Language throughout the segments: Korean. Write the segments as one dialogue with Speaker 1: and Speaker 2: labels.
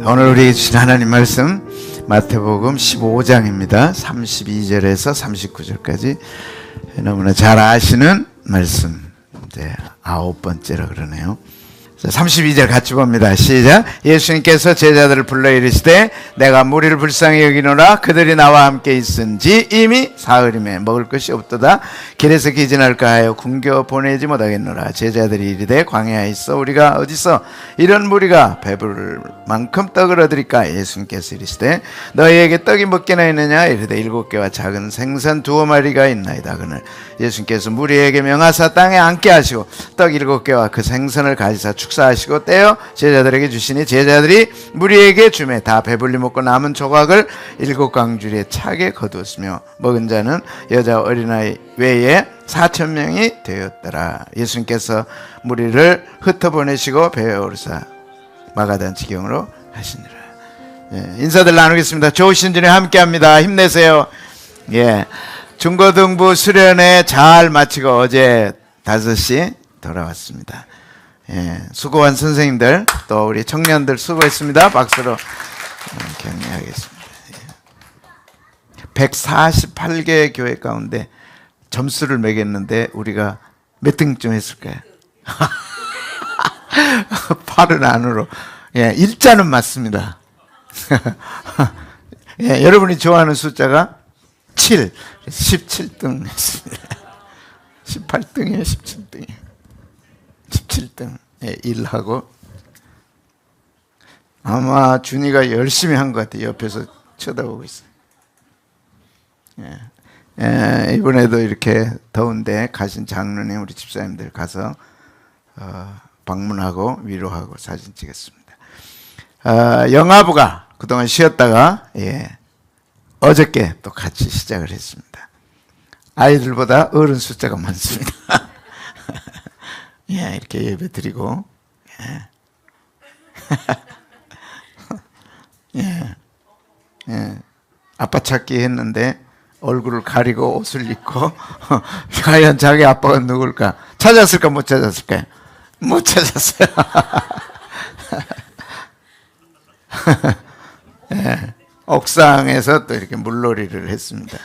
Speaker 1: 오늘 우리 주신 하나님 말씀 마태복음 15장입니다. 32절에서 39절까지 너무나 잘 아시는 말씀, 이제 9번째라 그러네요. 32절 같이 봅니다. 시작. 예수님께서 제자들을 불러 이르시되 내가 무리를 불쌍히 여기노라. 그들이 나와 함께 있은지 이미 사흘임에 먹을 것이 없도다. 길에서 기진할까 하여 굶겨 보내지 못하겠노라. 제자들이 이르되 광야에 있어 우리가 어디서 이런 무리가 배부를 만큼 떡을 얻으리까. 예수님께서 이르시되 너희에게 떡이 몇 개나 있느냐. 이르되 7개와 작은 생선 2마리가 있나이다. 그날 예수님께서 무리에게 명하사 땅에 앉게 하시고 떡 7개와 그 생선을 가지사 축사하시고 떼어 제자들에게 주시니 제자들이 무리에게 주매 다 배불리 먹고 남은 조각을 7광주리에 차게 거두었으며 먹은 자는 여자 어린아이 외에 4,000명이 되었더라. 예수님께서 무리를 흩어보내시고 배에 오르사 마가단 지경으로 하시니라. 인사들 나누겠습니다. 좋으신 주님 함께합니다. 힘내세요. 중고등부 수련회 잘 마치고 어제 5시 돌아왔습니다. 수고한 선생님들 또 우리 청년들 수고했습니다. 박수로 격려하겠습니다. 148개 교회 가운데 점수를 매겼는데 우리가 몇 등쯤 했을까요? 8은 안으로. 1자는 맞습니다. 여러분이 좋아하는 숫자가 7, 17등 했습니다. 18등이에요, 17등이에요. 17등. 1하고 아마 준이가 열심히 한 것 같아요. 옆에서 쳐다보고 있어요. 이번에도 이렇게 더운데 가신 장로님 우리 집사님들 가서 방문하고 위로하고 사진 찍었습니다. 영아부가 그동안 쉬었다가 어저께 또 같이 시작을 했습니다. 아이들보다 어른 숫자가 많습니다. 이렇게 예배 드리고 아빠 찾기 했는데 얼굴을 가리고 옷을 입고 과연 자기 아빠가 누굴까? 찾았을까 못 찾았을까요? 못 찾았어요. 옥상에서 또 이렇게 물놀이를 했습니다.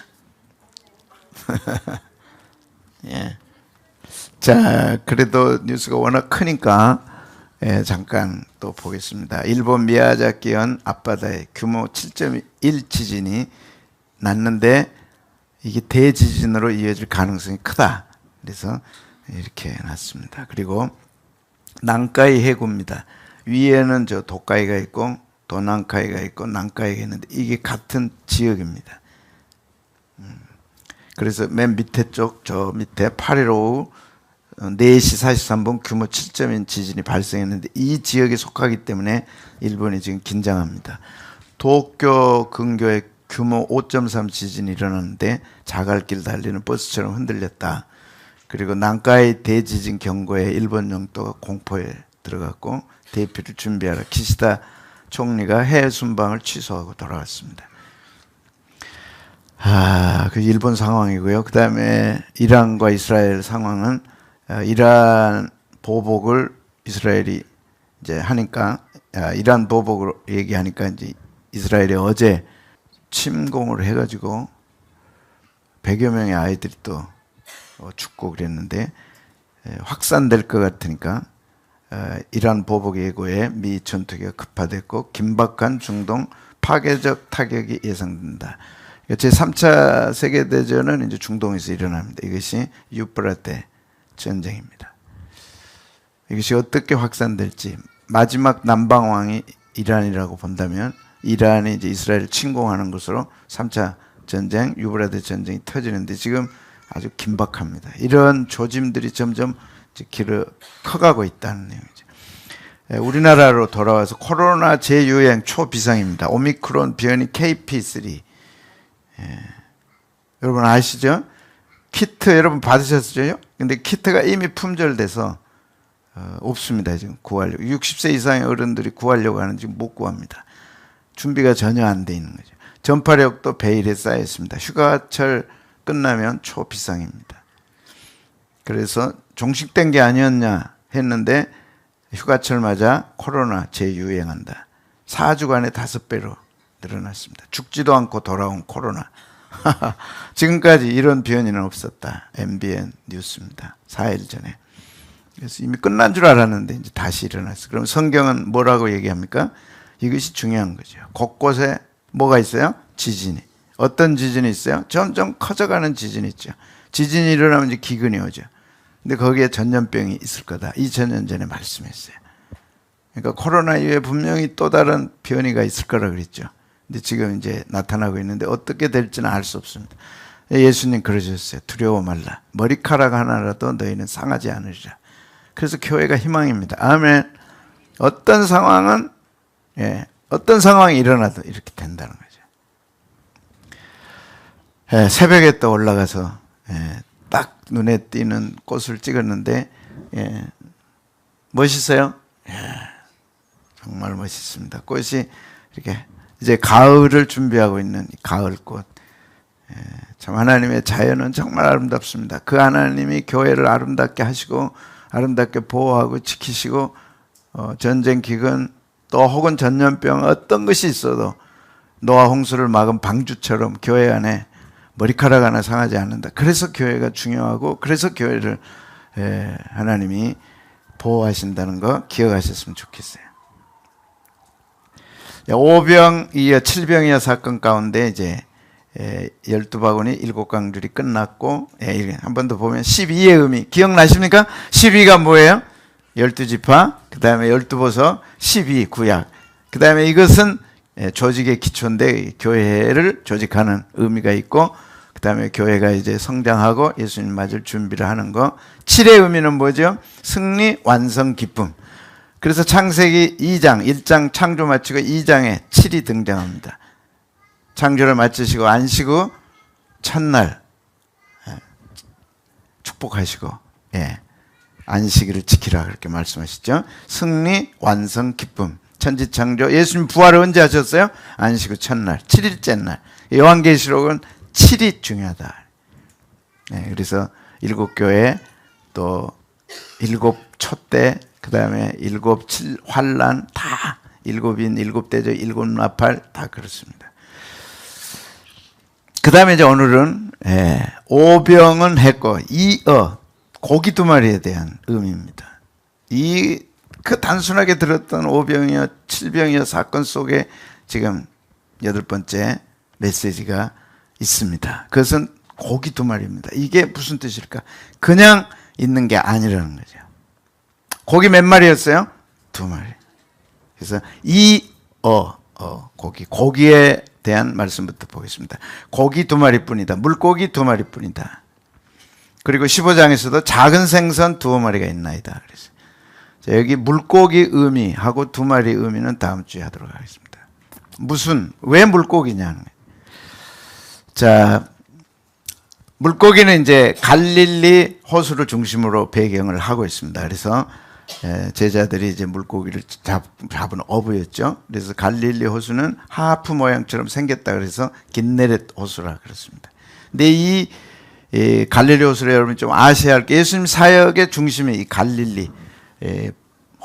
Speaker 1: 자, 그래도 뉴스가 워낙 크니까 잠깐 또 보겠습니다. 일본 미야자키현 앞바다에 규모 7.1 지진이 났는데 이게 대지진으로 이어질 가능성이 크다. 그래서 이렇게 났습니다. 그리고 난카이 해구입니다. 위에는 저 도카이가 있고 도난카이가 있고 난카이가 있는데 이게 같은 지역입니다. 그래서 맨 밑에 쪽, 저 밑에 8일 오후 4시 43분 규모 7.1 지진이 발생했는데 이 지역에 속하기 때문에 일본이 지금 긴장합니다. 도쿄 근교에 규모 5.3 지진이 일어났는데 자갈길 달리는 버스처럼 흔들렸다. 그리고 난카이 대지진 경고에 일본 영토가 공포에 들어갔고 대피를 준비하라. 기시다 총리가 해외 순방을 취소하고 돌아왔습니다. 그 일본 상황이고요. 그 다음에 이란과 이스라엘 상황은 이란 보복을 이스라엘이 이제 하니까 이란 보복을 얘기하니까 이제 이스라엘이 어제 침공을 해가지고 100여 명의 아이들이 또 죽고 그랬는데 확산될 것 같으니까 이란 보복 예고에 미 전투기가 급파됐고 긴박한 중동 파괴적 타격이 예상된다. 제3차 세계대전은 이제 중동에서 일어납니다. 이것이 유프라테 전쟁입니다. 이것이 어떻게 확산될지 마지막 남방왕이 이란이라고 본다면 이란이 이제 이스라엘을 침공하는 것으로 3차 전쟁, 유브라데 전쟁이 터지는데 지금 아주 긴박합니다. 이런 조짐들이 점점 길어 커가고 있다는 내용이죠. 우리나라로 돌아와서 코로나 재유행 초비상입니다. 오미크론 변이 KP3. 여러분 아시죠? 키트 여러분 받으셨죠? 근데 키트가 이미 품절돼서 없습니다. 지금 구하려고 60세 이상의 어른들이 구하려고 하는데 지금 못 구합니다. 준비가 전혀 안 돼 있는 거죠. 전파력도 베일에 쌓여 있습니다. 휴가철 끝나면 초비상입니다. 그래서 종식된 게 아니었냐 했는데 휴가철 맞아 코로나 재유행한다. 4주간에 5배로 늘어났습니다. 죽지도 않고 돌아온 코로나. 지금까지 이런 변이는 없었다. MBN 뉴스입니다. 4일 전에. 그래서 이미 끝난 줄 알았는데 이제 다시 일어났어요. 그럼 성경은 뭐라고 얘기합니까? 이것이 중요한 거죠. 곳곳에 뭐가 있어요? 지진이. 어떤 지진이 있어요? 점점 커져가는 지진이 있죠. 지진이 일어나면 이제 기근이 오죠. 근데 거기에 전염병이 있을 거다. 2000년 전에 말씀했어요. 그러니까 코로나 이후에 분명히 또 다른 변이가 있을 거라 그랬죠. 근데 지금 이제 나타나고 있는데 어떻게 될지는 알 수 없습니다. 예수님 그러셨어요. 두려워 말라. 머리카락 하나라도 너희는 상하지 않으리라. 그래서 교회가 희망입니다. 아멘. 어떤 상황은 어떤 상황이 일어나도 이렇게 된다는 거죠. 새벽에 또 올라가서 딱 눈에 띄는 꽃을 찍었는데 멋있어요? 정말 멋있습니다. 꽃이 이렇게 이제 가을을 준비하고 있는 가을꽃. 참 하나님의 자연은 정말 아름답습니다. 그 하나님이 교회를 아름답게 하시고 아름답게 보호하고 지키시고 전쟁 기근 또 혹은 전염병 어떤 것이 있어도 노아 홍수를 막은 방주처럼 교회 안에 머리카락 하나 상하지 않는다. 그래서 교회가 중요하고 그래서 교회를 하나님이 보호하신다는 거 기억하셨으면 좋겠어요. 5병 이어 7병이어 사건 가운데 이제 12바구니 7강줄이 끝났고 한 번 더 보면 12의 의미 기억나십니까? 12가 뭐예요? 12지파, 그 다음에 12보석, 12 구약. 그 다음에 이것은 조직의 기초인데 교회를 조직하는 의미가 있고 그 다음에 교회가 이제 성장하고 예수님 맞을 준비를 하는 거. 7의 의미는 뭐죠? 승리, 완성, 기쁨. 그래서 창세기 2장, 1장 창조 마치고 2장에 7이 등장합니다. 창조를 마치시고 안식 후 첫날 축복하시고 안식일을 지키라 그렇게 말씀하시죠. 승리, 완성, 기쁨. 천지창조. 예수님 부활을 언제 하셨어요? 안식 후 첫날, 7일째 날. 요한계시록은 7이 중요하다. 그래서 7교회 또 7촛대 그 다음에 7 환란 다 7인 7대적 7나팔 다 그렇습니다. 그 다음에 이제 오늘은 5병은 했고 2어 고기 2마리에 대한 의미입니다. 그 단순하게 들었던 5병이어 7병이어 사건 속에 지금 8번째 메시지가 있습니다. 그것은 고기 2마리입니다. 이게 무슨 뜻일까? 그냥 있는 게 아니라는 거죠. 고기 몇 마리였어요? 2마리. 그래서 고기에 대한 말씀부터 보겠습니다. 고기 2마리뿐이다. 물고기 2마리뿐이다. 그리고 15장에서도 작은 생선 2마리가 있나이다. 그래서 자, 여기 물고기 의미하고 2마리 의미는 다음 주에 하도록 하겠습니다. 왜 물고기냐? 자, 물고기는 이제 갈릴리 호수를 중심으로 배경을 하고 있습니다. 그래서 제자들이 이제 물고기를 잡은 어부였죠. 그래서 갈릴리 호수는 하프 모양처럼 생겼다 그래서 긴네렛 호수라 그렇습니다. 근데 이 갈릴리 호수를 여러분이 좀 아셔야 할 게 예수님 사역의 중심이 이 갈릴리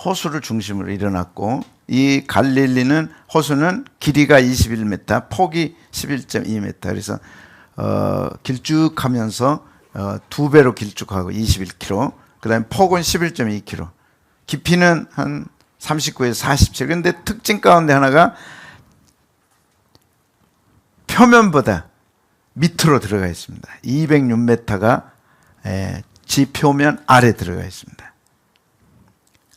Speaker 1: 호수를 중심으로 일어났고 이 갈릴리는 호수는 길이가 21m, 폭이 11.2m. 그래서 길쭉하면서 2배로 길쭉하고 21km. 그다음에 폭은 11.2km. 깊이는 한 39에서 47. 그런데 특징 가운데 하나가 표면보다 밑으로 들어가 있습니다. 206m가 지표면 아래 들어가 있습니다.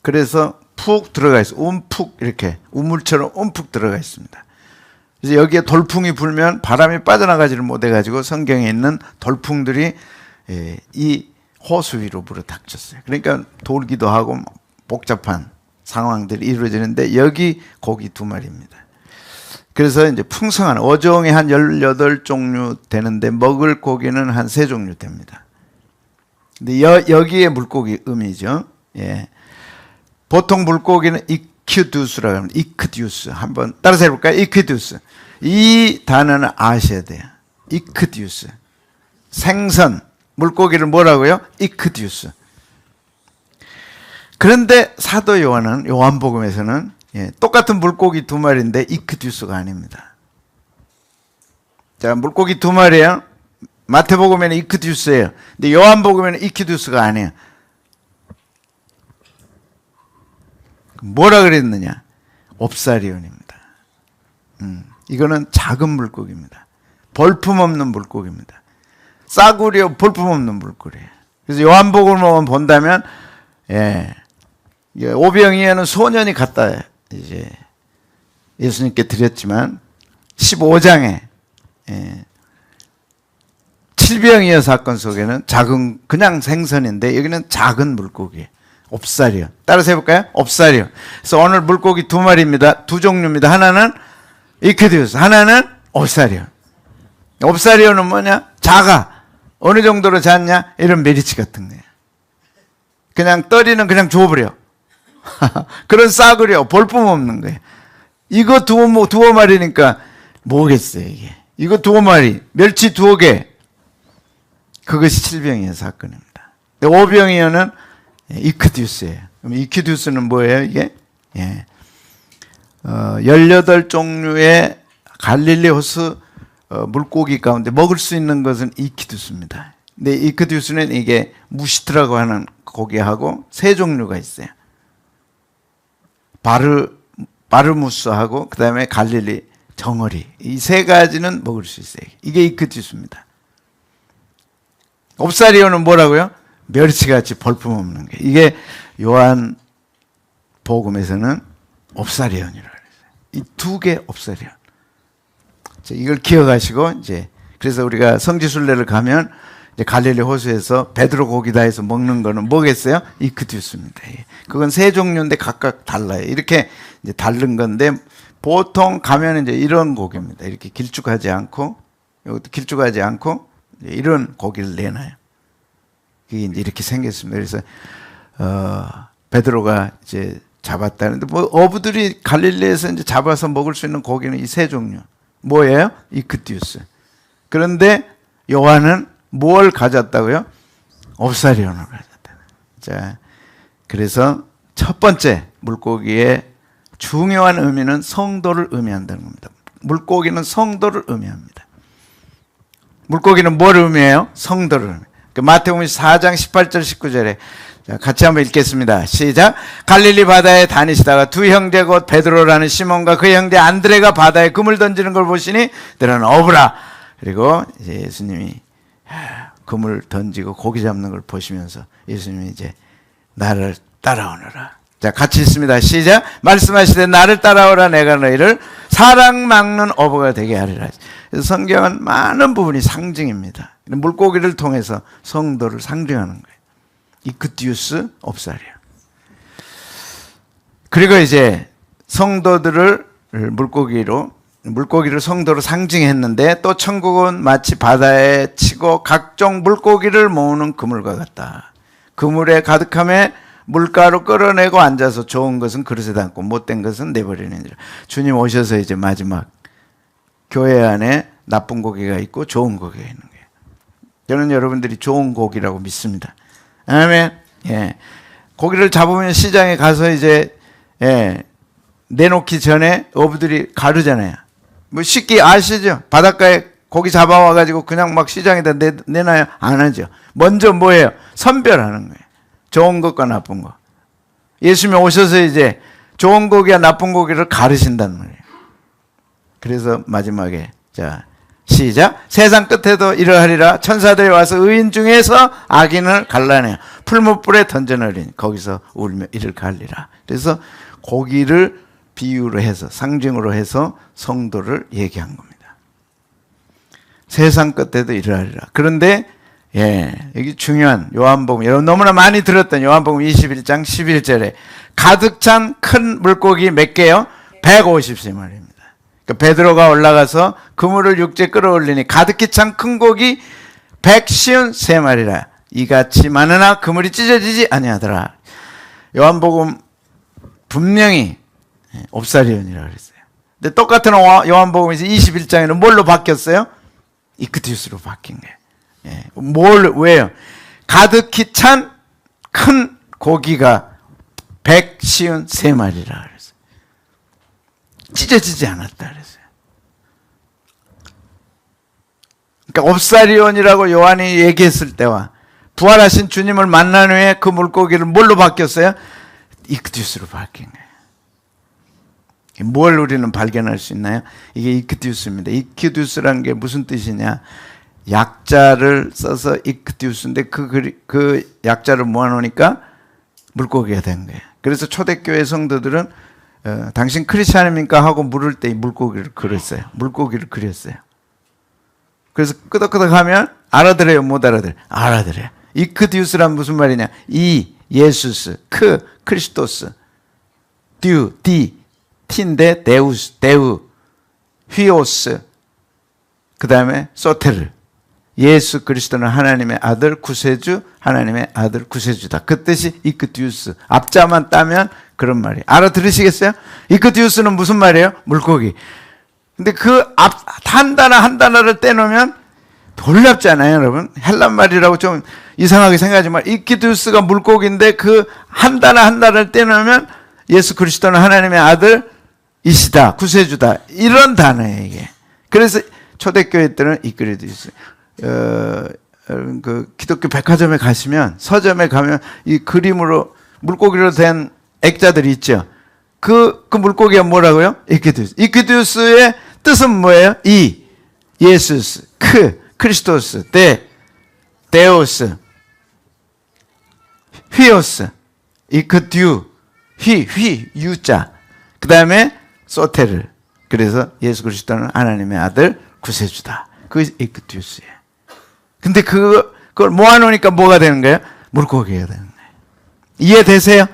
Speaker 1: 그래서 푹 들어가 있어요. 움푹 이렇게 우물처럼 움푹 들어가 있습니다. 그래서 여기에 돌풍이 불면 바람이 빠져나가지를 못해가지고 성경에 있는 돌풍들이 이 호수 위로 불어닥쳤어요. 그러니까 돌기도 하고 복잡한 상황들이 이루어지는데 여기 고기 2마리입니다. 그래서 이제 풍성한 어종이 한 18종류 되는데 먹을 고기는 한 3종류 됩니다. 근데 여기에 물고기 의미죠. 보통 물고기는 이퀴두스라고 합니다. 이퀴두스. 한번 따라서 해볼까요? 이퀴두스. 이 단어는 아셔야 돼요. 이퀴두스. 생선. 물고기를 뭐라고요? 이퀴두스. 그런데 사도 요한복음에서는 예, 똑같은 물고기 두 마리인데 이크듀스가 아닙니다. 자, 물고기 두 마리예요. 마태복음에는 이크듀스예요. 근데 요한복음에는 이크듀스가 아니에요. 뭐라 그랬느냐? 옵사리온입니다. 이거는 작은 물고기입니다. 볼품없는 물고기입니다. 싸구려 볼품없는 물고기예요. 그래서 요한복음을 본다면 오병이어는 소년이 갖다 이제 예수님께 드렸지만 15장에 칠병이어 사건 속에는 작은 그냥 생선인데 여기는 작은 물고기예요. 옵사리온. 따라서 해볼까요? 옵사리온. 그래서 오늘 물고기 두 마리입니다. 두 종류입니다. 하나는 이크디우스, 하나는 옵사리온. 옵사리온은 뭐냐? 작아. 어느 정도로 작냐? 이런 메리치 같은 거예요. 그냥 떠리는 그냥 줘버려. 그런 싸구려, 볼품 없는 거예요. 이거 두어 마리니까 뭐겠어요, 이게. 이거 두어 마리, 멸치 두어 개. 그것이 칠병이어 사건입니다. 오병이어는 이크듀스예요. 그럼 이크듀스는 뭐예요, 이게? 18종류의 갈릴리 호수 물고기 가운데 먹을 수 있는 것은 이크듀스입니다. 근데 이크듀스는 이게 무시트라고 하는 고기하고 세 종류가 있어요. 바르무스하고 그 다음에 갈릴리 정어리. 이 세 가지는 먹을 수 있어요. 이게 이크듀스입니다. 옵사리온은 뭐라고요? 멸치같이 볼품없는 게. 이게 요한 복음에서는 옵사리온이라고 그랬어요. 이 두 개 옵사리온. 이걸 기억하시고 이제 그래서 우리가 성지순례를 가면 이제 갈릴리 호수에서 베드로 고기다 해서 먹는 거는 뭐겠어요? 이크듀스입니다. 그건 세 종류인데 각각 달라요. 이렇게 이제 다른 건데 보통 가면 이제 이런 고기입니다. 이렇게 길쭉하지 않고 이것도 길쭉하지 않고 이런 고기를 내놔요. 그게 이제 이렇게 생겼습니다. 그래서 베드로가 이제 잡았다는데 뭐 어부들이 갈릴리에서 이제 잡아서 먹을 수 있는 고기는 이 세 종류. 뭐예요? 이크듀스. 그런데 요한은 뭘 가졌다고요? 옵사리온을 가졌다. 자, 그래서 첫 번째 물고기의 중요한 의미는 성도를 의미한다는 겁니다. 물고기는 성도를 의미합니다. 물고기는 뭘 의미해요? 성도를 의미해요. 마태복음 4장 18절 19절에 자, 같이 한번 읽겠습니다. 시작. 갈릴리 바다에 다니시다가 두 형제 곧 베드로라는 시몬과 그 형제 안드레가 바다에 그물 던지는 걸 보시니 너는 어부라. 그리고 이제 예수님이 그물 던지고 고기 잡는 걸 보시면서 예수님이 이제 나를 따라오너라. 자, 같이 있습니다. 시작. 말씀하시되 나를 따라오라. 내가 너희를 사랑 막는 어부가 되게 하리라. 그래서 성경은 많은 부분이 상징입니다. 물고기를 통해서 성도를 상징하는 거예요. 이크듀스 옵사리온. 그리고 이제 성도들을 물고기를 성도로 상징했는데 또 천국은 마치 바다에 치고 각종 물고기를 모으는 그물과 같다. 그물에 가득함에 물가로 끌어내고 앉아서 좋은 것은 그릇에 담고 못된 것은 내버리느니라. 주님 오셔서 이제 마지막 교회 안에 나쁜 고기가 있고 좋은 고기가 있는 거예요. 저는 여러분들이 좋은 고기라고 믿습니다. 아멘. 예. 고기를 잡으면 시장에 가서 이제 내놓기 전에 어부들이 가르잖아요. 뭐 쉽게 아시죠? 바닷가에 고기 잡아와가지고 그냥 막 시장에다 내놔요? 안 하죠. 먼저 뭐예요? 선별하는 거예요. 좋은 것과 나쁜 것. 예수님이 오셔서 이제 좋은 고기와 나쁜 고기를 가르신단 말이에요. 그래서 마지막에 자 시작. 세상 끝에도 이러하리라. 천사들이 와서 의인 중에서 악인을 갈라내어 풀무불에 던져넣으리니 거기서 울며 이를 갈리라. 그래서 고기를 비유로 해서 상징으로 해서 성도를 얘기한 겁니다. 세상 끝에도 이러하리라. 그런데 여기 중요한 요한복음, 여러분 너무나 많이 들었던 요한복음 21장 11절에 가득 찬 큰 물고기 몇 개요? 150세마리입니다. 그러니까 베드로가 올라가서 그물을 육지에 끌어올리니 가득히 찬 큰 고기 153마리라. 이같이 많으나 그물이 찢어지지 아니하더라. 요한복음 분명히 옵사리온이라고 그랬어요. 근데 똑같은 요한복음에서 21장에는 뭘로 바뀌었어요? 이크듀스로 바뀐 거예요. 왜요? 가득히 찬 큰 고기가 153마리라 그랬어요. 찢어지지 않았다 그랬어요. 그러니까 옵사리온이라고 요한이 얘기했을 때와 부활하신 주님을 만난 후에 그 물고기를 뭘로 바뀌었어요? 이크디우스로 바뀐 거예요. 뭘 우리는 발견할 수 있나요? 이게 이크디우스입니다. 이크디우스라는 게 무슨 뜻이냐? 약자를 써서 이크디우스인데 그 약자를 모아놓으니까 물고기가 된 거예요. 그래서 초대교회 성도들은 당신 크리스찬입니까? 하고 물을 때 이 물고기를 그렸어요. 물고기를 그렸어요. 그래서 끄덕끄덕 하면 알아들어요? 못 알아들어요? 알아들어요. 이크디우스란 무슨 말이냐? 예수스, 크리스토스, 티인데 데우, 휘오스, 그 다음에 소테르. 예수 그리스도는 하나님의 아들 구세주, 하나님의 아들 구세주다. 그 뜻이 이크디우스. 앞자만 따면 그런 말이에요. 알아들으시겠어요? 이크디우스는 무슨 말이에요? 물고기. 근데 그 한 단어 한 단어를 떼놓으면 놀랍잖아요, 여러분. 헬란 말이라고 좀 이상하게 생각하지만 이크디우스가 물고기인데 그 한 단어 한 단어를 떼놓으면 예수 그리스도는 하나님의 아들이시다, 구세주다. 이런 단어예요, 이게. 그래서 초대교회 때는 이크디우스. 그 기독교 백화점에 가시면 서점에 가면 이 그림으로 물고기로 된 액자들이 있죠. 그 물고기가 뭐라고요? 이크디우스. 이크디우스의 뜻은 뭐예요? 예수스, 크리스토스, 데오스, 휘오스, 이크듀, 유자. 그 다음에 소테르. 그래서 예수 그리스도는 하나님의 아들 구세주다. 그게 이크디우스예요. 근데 그걸 모아놓으니까 뭐가 되는 거예요? 물고기가 되는 거예요. 이해되세요?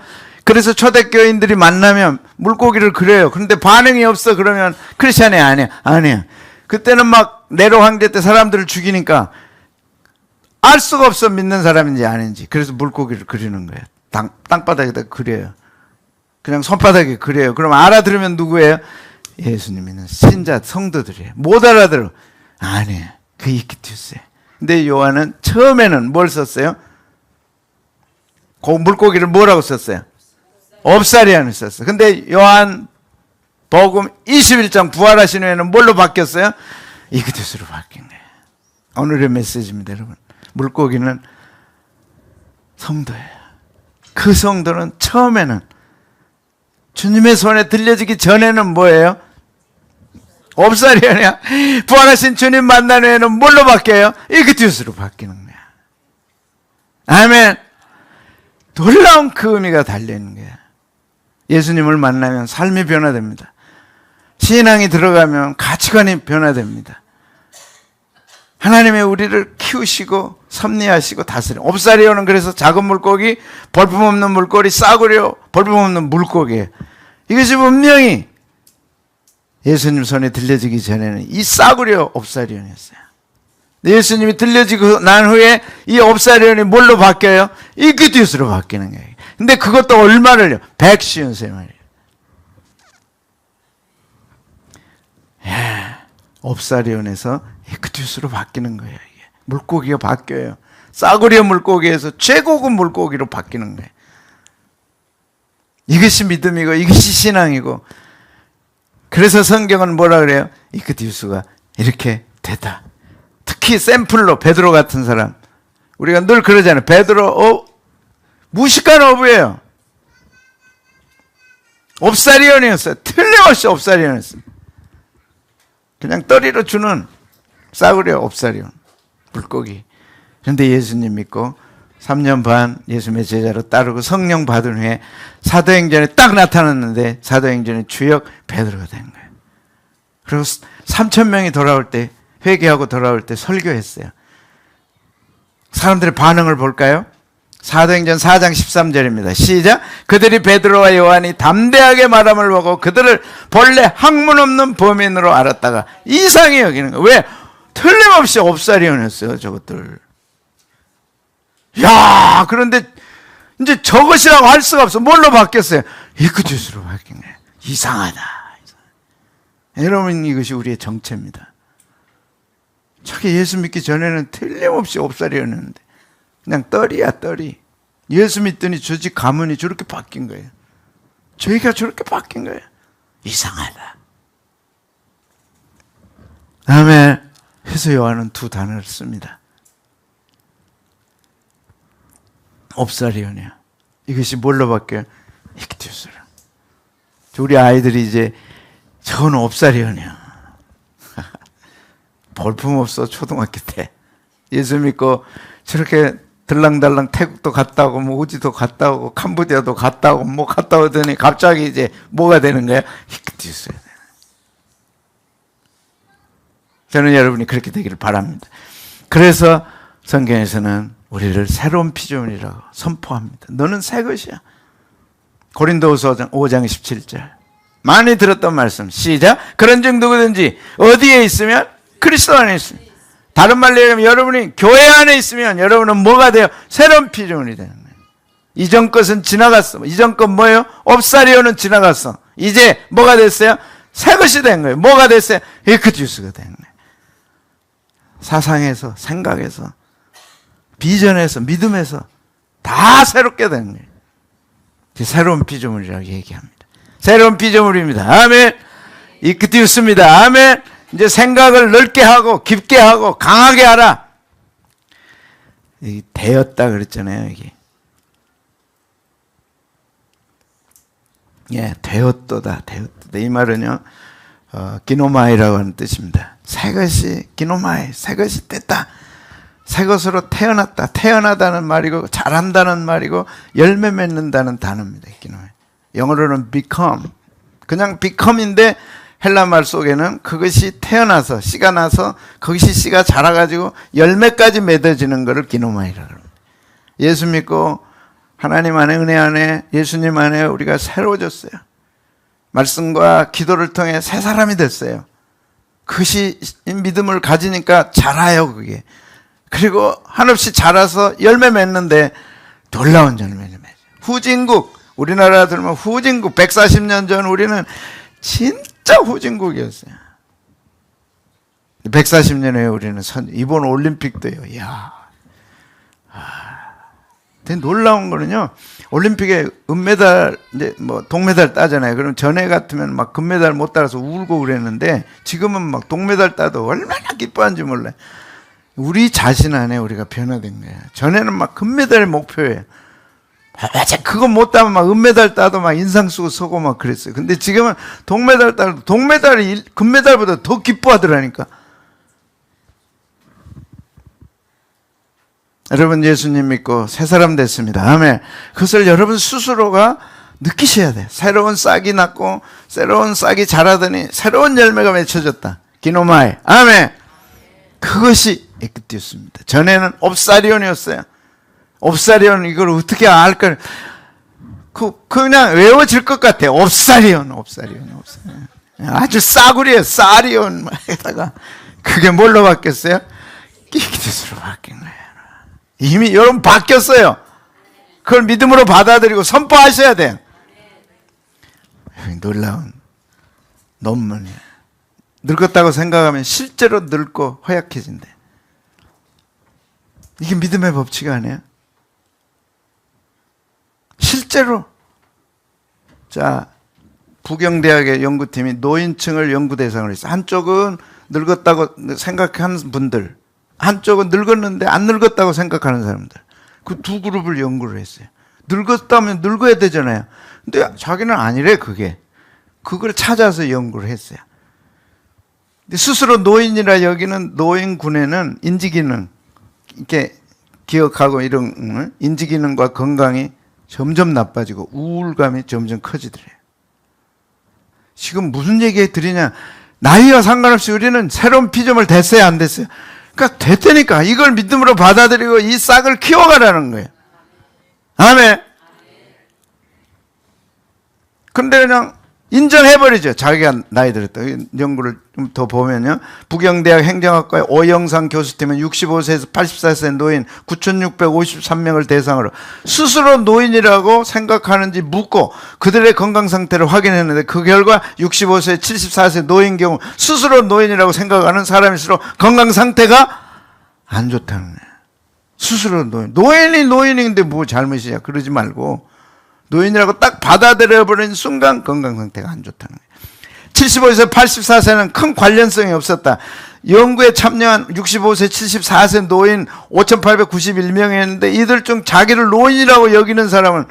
Speaker 1: 그래서 초대교인들이 만나면 물고기를 그려요. 그런데 반응이 없어. 그러면 크리스찬이 아니야. 아니야. 그때는 막 네로 황제 때 사람들을 죽이니까 알 수가 없어. 믿는 사람인지 아닌지. 그래서 물고기를 그리는 거예요. 땅바닥에다 그려요. 그냥 손바닥에 그려요. 그럼 알아들으면 누구예요? 예수님이는 신자 성도들이에요. 못 알아들어. 아니에요. 그 이크디우스예요. 근데 요한은 처음에는 뭘 썼어요? 그 물고기를 뭐라고 썼어요? 옵사리온을 썼어요. 근데 요한 복음 21장 부활하신 후에는 뭘로 바뀌었어요? 이크디우스로 바뀐 거예요. 오늘의 메시지입니다, 여러분. 물고기는 성도예요. 그 성도는 처음에는 주님의 손에 들려지기 전에는 뭐예요? 옵사리온이야. 부활하신 주님 만난 후에는 뭘로 바뀌어요? 이크디우스로 바뀌는 거야. 아멘. 놀라운 그 의미가 달려있는 거야. 예수님을 만나면 삶이 변화됩니다. 신앙이 들어가면 가치관이 변화됩니다. 하나님의 우리를 키우시고 섭리하시고 다스려. 옵사리온은 그래서 작은 물고기, 볼품없는 물고기, 싸구려, 볼품없는 물고기예요. 이것이 분명히 예수님 손에 들려지기 전에는 이 싸구려 옵사리온이었어요. 예수님이 들려지고 난 후에 이 옵사리온이 뭘로 바뀌어요? 이크디우스로 바뀌는 거예요. 근데 그것도 얼마를요? 150세 말이에요. 옵사리온에서 이크디우스로 바뀌는 거예요. 이게. 물고기가 바뀌어요. 싸구려 물고기에서 최고급 물고기로 바뀌는 거예요. 이것이 믿음이고 이것이 신앙이고. 그래서 성경은 뭐라 그래요? 이크디우스가 이렇게 되다. 특히 샘플로 베드로 같은 사람. 우리가 늘 그러잖아요. 베드로 무식한 어부예요. 옵사리온이었어요. 틀림없이 옵사리온이었어요. 그냥 떠리로 주는 싸구려 옵사리온 물고기. 그런데 예수님 믿고 3년 반 예수님의 제자로 따르고 성령 받은 후에 사도행전에 딱 나타났는데 사도행전의 주역 베드로가 된 거예요. 그리고 3,000명이 돌아올 때 회개하고 돌아올 때 설교했어요. 사람들의 반응을 볼까요? 사도행전 4장 13절입니다. 시작. 그들이 베드로와 요한이 담대하게 말함을 보고 그들을 본래 학문 없는 범인으로 알았다가 이상히 여기는 거예요. 왜? 틀림없이 옵사리온이었어요, 저것들. 야, 그런데 이제 저것이라고 할 수가 없어. 뭘로 바뀌었어요? 이크디우스로 바뀐 거예요. 이상하다. 여러분, 이것이 우리의 정체입니다. 저게 예수 믿기 전에는 틀림없이 옵사리온이었는데 그냥 떨이야, 떨이. 예수 믿더니 저집 가문이 저렇게 바뀐 거예요. 저희가 저렇게 바뀐 거예요. 이상하다. 아멘. 해서 요한은 두 단어를 씁니다. 옵사리온이야. 이것이 뭘로 바뀌어요? 익티우스로. 우리 아이들이 이제 저는 옵사리온이야. 볼품없어 초등학교 때. 예수 믿고 저렇게 들랑달랑 태국도 갔다 오고 뭐 우지도 갔다 오고 캄보디아도 갔다 오고 뭐 갔다 오더니 갑자기 이제 뭐가 되는 거야? 익티우스가 되는 거야. 저는 여러분이 그렇게 되기를 바랍니다. 그래서 성경에서는 우리를 새로운 피조물이라고 선포합니다. 너는 새 것이야. 고린도후서 5장 17절. 많이 들었던 말씀. 시작. 그런즉 누구든지 어디에 있으면 그리스도 안에 있습니다. 다른 말로 얘기하면 여러분이 교회 안에 있으면 여러분은 뭐가 돼요? 새로운 피조물이 되는 거예요. 이전 것은 지나갔어. 이전 것 뭐예요? 옵사리오는 지나갔어. 이제 뭐가 됐어요? 새 것이 된 거예요. 뭐가 됐어요? 에크디우스가 된 거예요. 사상에서, 생각에서, 비전에서, 믿음에서 다 새롭게 된 거예요. 새로운 피조물이라고 얘기합니다. 새로운 피조물입니다. 아멘. 이크디우스입니다. 아멘. 이제 생각을 넓게 하고 깊게 하고 강하게 하라. 되었다 그랬잖아요. 이게. 예, 되었도다. 되었도다. 이 말은요. 기노마이라고 하는 뜻입니다. 새 것이 기노마이, 새 것이 됐다. 새 것으로 태어났다. 태어나다는 말이고 자란다는 말이고 열매 맺는다는 단어입니다. 기노마이. 영어로는 become. 그냥 become인데 헬라 말 속에는 그것이 태어나서 씨가 나서 그것이 씨가 자라가지고 열매까지 맺어지는 것을 기노마이라고 합니다. 예수 믿고 하나님 안에 은혜 안에 예수님 안에 우리가 새로워졌어요. 말씀과 기도를 통해 새 사람이 됐어요. 그것이 믿음을 가지니까 자라요, 그게. 그리고 한없이 자라서 열매 맺는데 놀라운 열매를 맺어요. 후진국, 우리나라 들면 후진국, 140년 전 우리는 진짜 후진국이었어요. 140년 후에 우리는 이번 올림픽도요. 이야. 되게 놀라운 거는요. 올림픽에 은메달, 이제 뭐 동메달 따잖아요. 그럼 전에 같으면 막 금메달 못 따라서 울고 그랬는데 지금은 막 동메달 따도 얼마나 기뻐하는지 몰라요. 우리 자신 안에 우리가 변화된 거예요. 전에는 막 금메달이 목표예요. 맞아, 그거 못 따면 막 은메달 따도 막 인상 쓰고 서고 막 그랬어요. 근데 지금은 동메달 따도 동메달이 금메달보다 더 기뻐하더라니까. 여러분 예수님 믿고 새 사람 됐습니다. 아멘. 그것을 여러분 스스로가 느끼셔야 돼요. 새로운 싹이 났고 새로운 싹이 자라더니 새로운 열매가 맺혀졌다. 기노마이. 아멘. 그것이 에크디우스입니다. 전에는 옵사리온이었어요. 옵사리온 이걸 어떻게 알까? 그냥 외워질 것 같아요. 옵사리온. 아주 싸구려예요. 사리온 에다가 그게 뭘로 바뀌었어요? 에크디우스로 바뀐 거예요. 이미 여러분 바뀌었어요. 그걸 믿음으로 받아들이고 선포하셔야 돼요. 놀라운 논문이에요. 늙었다고 생각하면 실제로 늙고 허약해진대. 이게 믿음의 법칙 아니에요? 실제로. 자, 부경대학의 연구팀이 노인층을 연구 대상으로 했어요. 한쪽은 늙었다고 생각하는 분들, 한쪽은 늙었는데 안 늙었다고 생각하는 사람들. 그 두 그룹을 연구를 했어요. 늙었다면 늙어야 되잖아요. 근데 자기는 아니래, 그게. 그걸 찾아서 연구를 했어요. 근데 스스로 노인이라 여기는 노인군에는 인지기능, 이렇게 기억하고 이런 인지기능과 건강이 점점 나빠지고 우울감이 점점 커지더래요. 지금 무슨 얘기 드리냐. 나이와 상관없이 우리는 새로운 피조물 됐어요, 안 됐어요? 그러니까 됐다니까. 이걸 믿음으로 받아들이고 이 싹을 키워가라는 거예요. 아멘. 근데 그냥 인정해버리죠. 자기가 나이 들었다. 연구를 좀 더 보면요. 부경대학 행정학과의 오영상 교수팀은 65세에서 84세 노인 9,653명을 대상으로 스스로 노인이라고 생각하는지 묻고 그들의 건강 상태를 확인했는데 그 결과 65세, 74세 노인 경우 스스로 노인이라고 생각하는 사람일수록 건강 상태가 안 좋다는 거예요. 스스로 노인이 노인인데 뭐 잘못이야. 그러지 말고 노인이라고 딱 받아들여버린 순간 건강 상태가 안 좋다는 거예요. 75에서 84세는 큰 관련성이 없었다. 연구에 참여한 65세, 74세 노인 5,891명이었는데 이들 중 자기를 노인이라고 여기는 사람은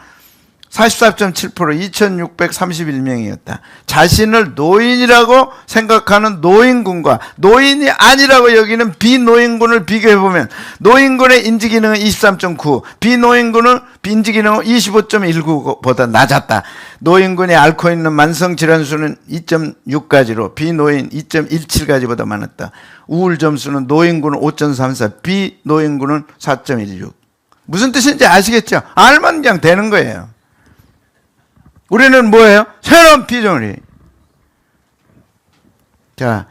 Speaker 1: 44.7%, 2,631명이었다. 자신을 노인이라고 생각하는 노인군과 노인이 아니라고 여기는 비노인군을 비교해보면 노인군의 인지기능은 23.9, 비노인군은 인지기능은 25.19보다 낮았다. 노인군이 앓고 있는 만성질환수는 2.6가지로 비노인 2.17가지보다 많았다. 우울 점수는 노인군은 5.34, 비노인군은 4.16. 무슨 뜻인지 아시겠죠? 알면 그냥 되는 거예요. 우리는 뭐예요? 새로운 피조물이. 자,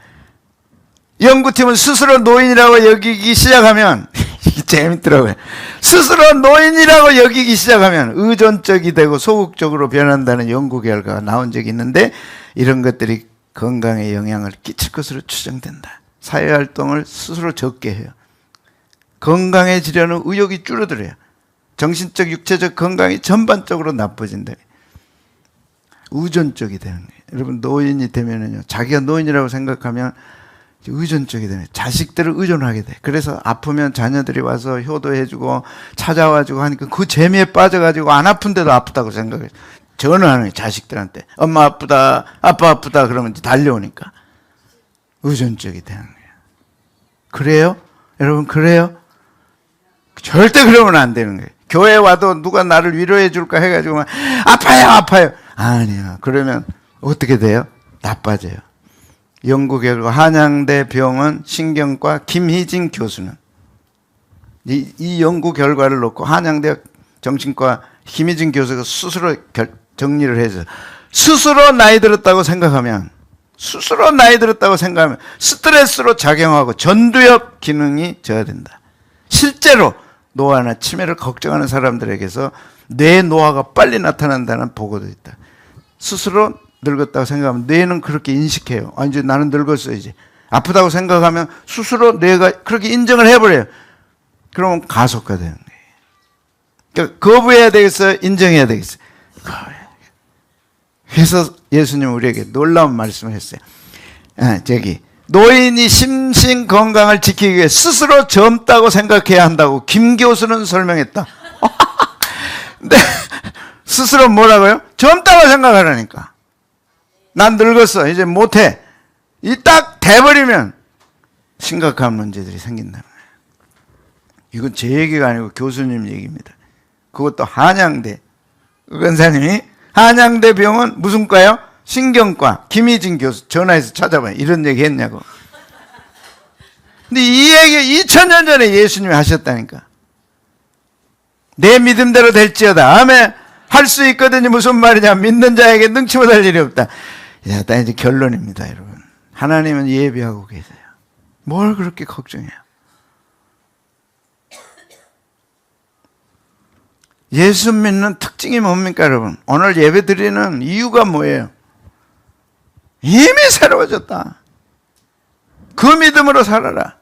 Speaker 1: 연구팀은 스스로 노인이라고 여기기 시작하면 이게 재밌더라고요. 스스로 노인이라고 여기기 시작하면 의존적이 되고 소극적으로 변한다는 연구 결과가 나온 적이 있는데 이런 것들이 건강에 영향을 끼칠 것으로 추정된다. 사회활동을 스스로 적게 해요. 건강해지려는 의욕이 줄어들어요. 정신적, 육체적 건강이 전반적으로 나빠진다. 의존적이 되는 거예요. 여러분 노인이 되면은요, 자기가 노인이라고 생각하면 의존적이 되는 거예요. 자식들을 의존하게 돼. 그래서 아프면 자녀들이 와서 효도해주고 찾아와주고 하니까 그 재미에 빠져가지고 안 아픈데도 아프다고 생각해요. 전화하는 거예요, 자식들한테. 엄마 아프다, 아빠 아프다 그러면 달려오니까. 의존적이 되는 거예요. 그래요? 여러분 그래요? 절대 그러면 안 되는 거예요. 교회 와도 누가 나를 위로해 줄까 해가지고 막 아파요 아파요. 아니야. 그러면 어떻게 돼요? 나빠져요. 연구 결과 한양대 병원 신경과 김희진 교수는 이 연구 결과를 놓고 한양대 정신과 김희진 교수가 스스로 정리를 해서 스스로 나이 들었다고 생각하면 스트레스로 작용하고 전두엽 기능이 저하된다. 실제로 노화나 치매를 걱정하는 사람들에게서 뇌 노화가 빨리 나타난다는 보고도 있다. 스스로 늙었다고 생각하면 뇌는 그렇게 인식해요. 아, 이제 나는 늙었어. 이제 아프다고 생각하면 스스로 뇌가 그렇게 인정을 해버려요. 그러면 가속화되는 거예요. 그러니까 거부해야 되겠어요? 인정해야 되겠어요? 그래서 예수님 우리에게 놀라운 말씀을 했어요. 노인이 심신 건강을 지키기 위해 스스로 젊다고 생각해야 한다고 김 교수는 설명했다. 근데 스스로 뭐라고요? 젊다고 생각하라니까. 난 늙었어. 이제 못해. 이 딱 돼버리면 심각한 문제들이 생긴다는 거예요. 이건 제 얘기가 아니고 교수님 얘기입니다. 그것도 한양대 의원사님이 한양대 병원 무슨 과요? 신경과 김희진 교수 전화해서 찾아봐요. 이런 얘기 했냐고. 근데 이 얘기 2000년 전에 예수님이 하셨다니까. 내 믿음대로 될지어다. 아멘. 할 수 있거든요. 무슨 말이냐. 믿는 자에게 능치 못할 일이 없다. 야, 나 이제 결론입니다, 여러분. 하나님은 예비하고 계세요. 뭘 그렇게 걱정해요? 예수 믿는 특징이 뭡니까, 여러분? 오늘 예배 드리는 이유가 뭐예요? 이미 새로워졌다. 그 믿음으로 살아라.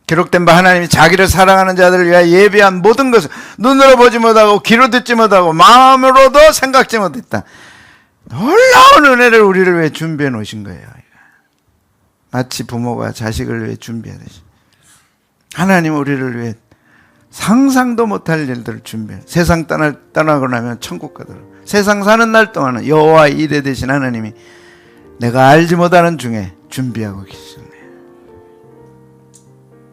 Speaker 1: 기록된 바 하나님이 자기를 사랑하는 자들을 위하여 예비한 모든 것을 눈으로 보지 못하고 귀로 듣지 못하고 마음으로도 생각지 못했다. 놀라운 은혜를 우리를 위해 준비해 놓으신 거예요. 마치 부모가 자식을 위해 준비하듯이 하나님 우리를 위해 상상도 못할 일들을 준비해. 세상 떠나고 나면 천국 가도록. 세상 사는 날 동안은 여호와 이레 되신 하나님이 내가 알지 못하는 중에 준비하고 계십니다.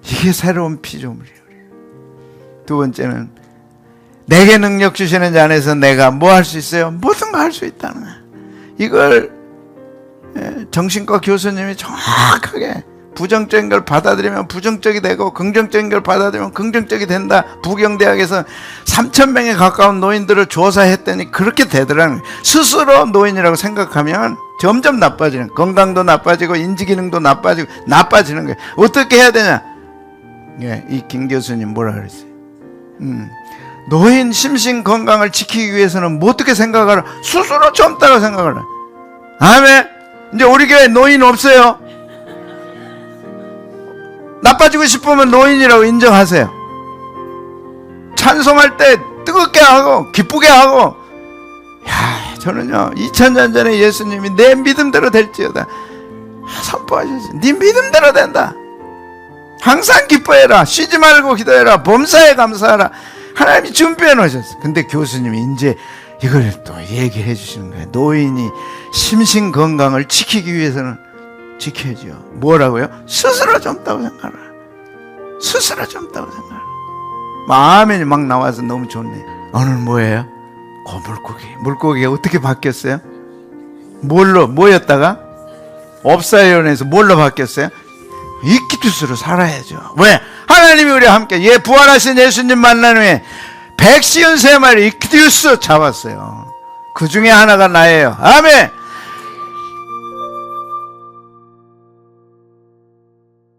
Speaker 1: 이게 새로운 피조물이에요. 두 번째는 내게 능력 주시는 자 안에서 내가 뭐 할 수 있어요? 모든 거 할 수 있다는 거야. 이걸 정신과 교수님이 정확하게 부정적인 걸 받아들이면 부정적이 되고 긍정적인 걸 받아들이면 긍정적이 된다. 부경대학에서 3,000명에 가까운 노인들을 조사했더니 그렇게 되더라는 거예요. 스스로 노인이라고 생각하면 점점 나빠지는, 건강도 나빠지고 인지기능도 나빠지는 거예요. 어떻게 해야 되냐? 이 김 교수님 뭐라 그랬어요? 노인 심신 건강을 지키기 위해서는 뭐 어떻게 생각하라? 스스로 젊다고 생각하라. 아멘. 이제 우리 교회 노인 없어요. 나빠지고 싶으면 노인이라고 인정하세요. 찬송할 때 뜨겁게 하고 기쁘게 하고, 야, 저는요 2000년 전에 예수님이 내 믿음대로 될지어다 선포하셨어요. 네 믿음대로 된다. 항상 기뻐해라. 쉬지 말고 기도해라. 범사에 감사하라. 하나님이 준비해 놓으셨어요. 근데 교수님이 이제 이걸 또 얘기해 주시는 거예요. 노인이 심신 건강을 지키기 위해서는 지켜야죠. 뭐라고요? 스스로 젊다고 생각하라. 스스로 젊다고 생각하라. 아멘이 막 나와서 너무 좋네. 오늘 뭐예요? 물고기가 어떻게 바뀌었어요? 뭐였다가? 업사이온에서 뭘로 바뀌었어요? 이키투스로 살아야죠. 왜? 하나님이 우리와 함께 부활하신 예수님 만난 후에 153마리 이키투스 잡았어요. 그 중에 하나가 나예요. 아멘.